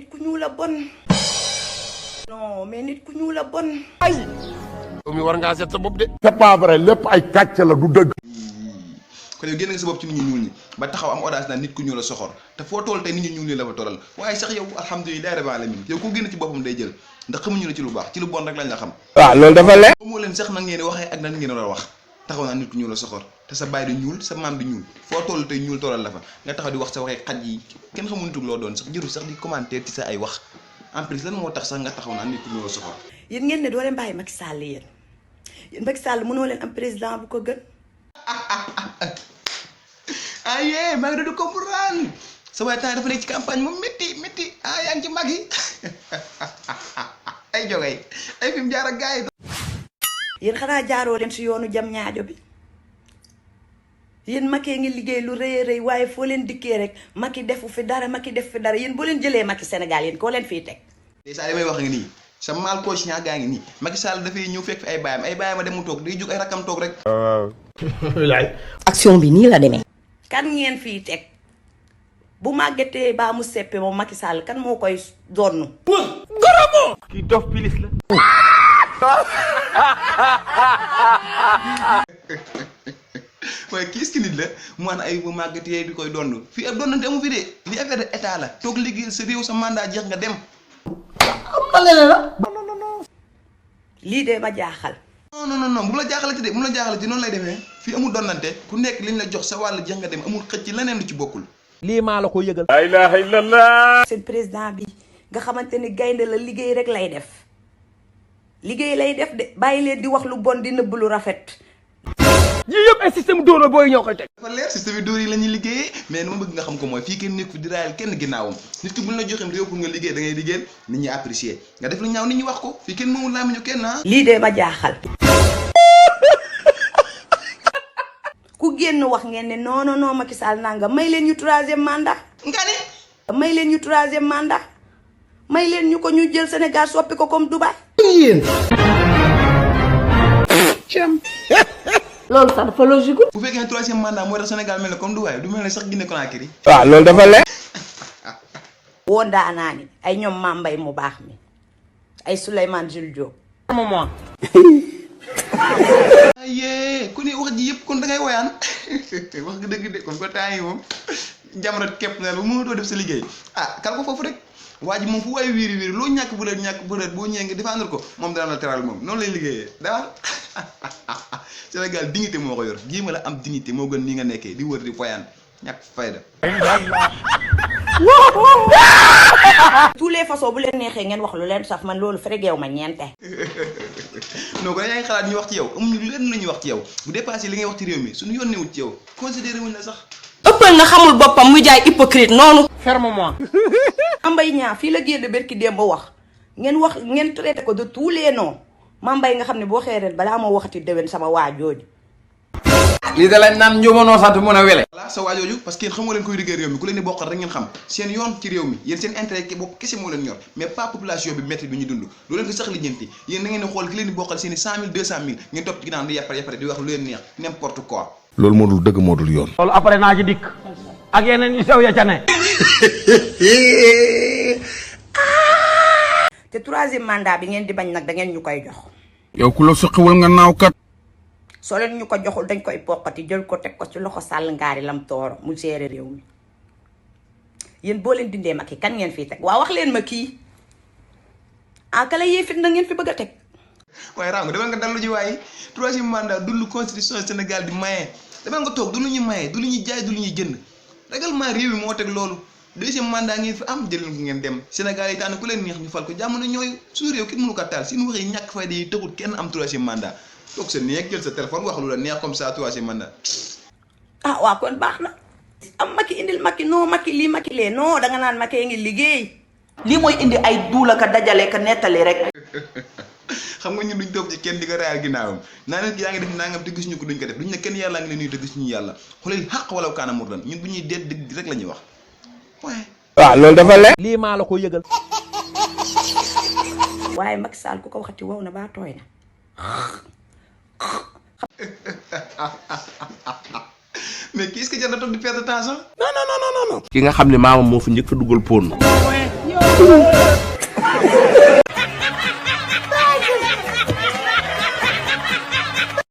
nit ku ñuul la bon. non mais nit ku ñuul la bon. ay. mi war ngaa seet sa bopp de. c'est pas vrai lépp ay kàcc la du dëgg. kon yow génn nga sa bopp ci nit ñu ñuul ñi ba taxaw am audace naan nit ku ñuul la soxor te foo toll tey nit ñu ñuul ñi la fa tollal waaye sax yow alhamdulilah rabbil alamin yow ko génn ci boppam day jël ndax xamuñu la ci lu baax ci lu bon rek lañ la xam. waaw loolu dafa leer. moo leen sax nag ngeen di waxee ak nan ngeen war a wax taxaw naan nit ku ñuul la soxor te sa baay di ñuul sa maam di ñuul foo toll tey ñuul tollal la fa nga taxaw di wax sa waxee xaj yi kenn xamul nitug loo doon sax jëru sax di commentaire ci sa ay wax en plus lan moo tax sax nga taxaw naan nit ku ñuul la soxor. yéen ngeen ne doo leen bàyyi Macky Sall yéen Macky Sall mënoo leen am président bu ko gën. aye maa ngi doon comprendre sa waay temps dafa nekk ci campagne moom métti yaa ngi ci mag yi ay jogay ay fi mu jaar ak gars yi. yéen xanaa jaaroo leen si yoonu jam ñaajo bi yéen Macky ngi liggéey lu rëy a rëy waaye foo leen dikkee rek Macky defu fi dara yéen boo leen jëlee Macky Sénégal yéen koo leen fiy teg. saa li may wax nga nii sa mal coach ñaa gaa ngi nii Macky Sall dafay ñëw fekk fi ay baayam a dem mu toog day jug ay rakkam toog rek. action bi nii la demee. kan ngeen fii teg bu màggetee baa mu seppe moom Macky Sall kan moo koy donn. goromo. kii dof pilis la. waaye kii est-ce que nit la mu naan ay bu màggetee di koy donn fii ab donnante amu fi de li affaire de état la toog liggéey sa réew sa mandat jeex nga dem. lii de ma jaaxal. non bu la jaaxalati de bu la jaaxalati noonu lay demee fii amul donnante ku nekk liñ la jox sa wàll jeex nga dem amul xëcc leneen lu ci bokkul. lii maa la ko yëgal. la ilaha illallah. seen président bi nga xamante ni gaynde la liggéey rek lay def de bàyyi leen di wax lu bon di nëbb lu rafet. yii yëpp ay système dóor booy ñoo koy teg. dafa leer système yi dóor yi la ñuy liggéeyee mais ni ma bëgg nga xam ko mooy fii kenn nekk fi di raayal kenn ginnaawam nit ki buñ la joxee réew pour nga liggéey da ngay liggéeyal nit ñi apprécier nga def lu ñaaw nit ñi wax ko fii kenn moomul laa ñu kenn lii de ma jaaxal. ku génn wax ngeen ne non Macky Sall nanga may leen ñu troisième mandat. nga ni. may leen ñu troisième mandat may leen ñu ko ñu jël Sénégal soppi ko comme Dubaï. yéen. loolu sax dafa logique. bu fekkee ne troisième mandat mooy tax Sénégal mel ne comme Dubaï du mel ne sax Guinée Conakry. waaw loolu dafa leer. woo ndaanaa ni ay ñoom Mame Mbaye mu baax mi ay Souleymane Jules Diop. moment. ayee ku ne wax ji yëpp kon da ngay woyaan wax nga dëgg de kon ko temps yi moom jamrat képp na lu mënatoo def sa liggéey kal ko foofu rek waa ji moom fu waay wiiri loo ñàkk bu leet boo ñëwee nga défendre ko moom dana la teral moom noonu lay liggéeyee daal Sénégal dignité moo ko yor jéema la am dignité moo gën nii nga nekkee di wër di woyaan ñàkk fayda. tous les façons bu leen neexee ngeen wax lu leen saf man loolu frégeew ma ñeente. non kon yaa ngi xalaat ñu wax ci yow amuñu lenn lu ñuy wax ci yow bu dépassé li ngay wax ci réew mi suñu yónnee wut ci yow considéré wuñ la sax. ëppal na xamul boppam muy jaay hypocrite noonu. ferme-moi. Mame Mbaye Niang fii la génn berki démb ba wax ngeen traité ko de tous les noms Mame Mbaye nga xam ne boo xëyee ren balaa moo waxati déwén sama waa jooju. lii da lañ naan njumanoo sant mën a wele. voilà sa waajooju parce que yéen xamoo leen koy liggéey réew mi ku leen di bokkal rek ngeen xam seen yoon ci réew mi yéen seen intérêt ki bopp kese moo leen ñor mais pas population bi métti bi ñu dund lu leen ko sax lijjanti yéen da ngeen di xool ki leen di bokkal seen i 100 000 200 000 ngeen topp ci ginnaaw di yàppare di wax lu leen neex n'importe quoi. loolu moo dul dëgg moo dul yoon. loolu après naa ci dikk ak yeneen yu sew ya ca ne. te troisième mandat bi ngeen di bañ nag da ngeen ñu koy jox. yow ku la soqiwul nga naaw kat. soo leen ñu ko joxul dañ koy poqati jël ko teg ko ci loxo Sall ngaari lam tooro mu gérer réew mi yéen boo leen dindee Macky kan ngeen fii teg waa wax leen ma kii kala yee fit na ngeen fi bëgg a teg. waaye Rango demal nga dallu ji waaye troisième mandat du lu constitution Sénégal di maye demal nga toog du lu ñu maye du lu ñuy jaay du lu ñuy jënd règlement réew mi moo teg loolu deuxième mandat ngeen fi am jël ko ngeen dem Sénégal yi tànn ku leen neex ñu fal ko jamono ñooy suñu réew kenn mënu ko taal suñu waxee ñàkk fayda yi taxul kenn am troisième mandat toog sa néeg jël sa téléphone wax lu la neex comme ça troisième mandat. waa kon baax na am Macky indil Macky non Macky lii Macky lee non danga naan Macky ngi liggéey. lii mooy indi ay duula ka dajale ka nettali rek. xam nga ñun duñ toog ci kenn di ko raayal ginnaawam naa leen yaa ngi def nangam te gis ñu ko duñ ko def duñ ne kenn yàlla ngi leen nuyu te gis ñu yàlla xoolal xaq wala kaana mur dan ñun bu ñuy deet dëgg rek la ñuy wax waaye. waaw loolu dafa leer. lii maa la ko yëgal. waaye Macky Sall ku ko waxati wow na baa tooy na. mais kii est-ce que jar na toog di perdre temps sax. ki nga xam ne maamam moo fi njëkk a dugal pon. Macky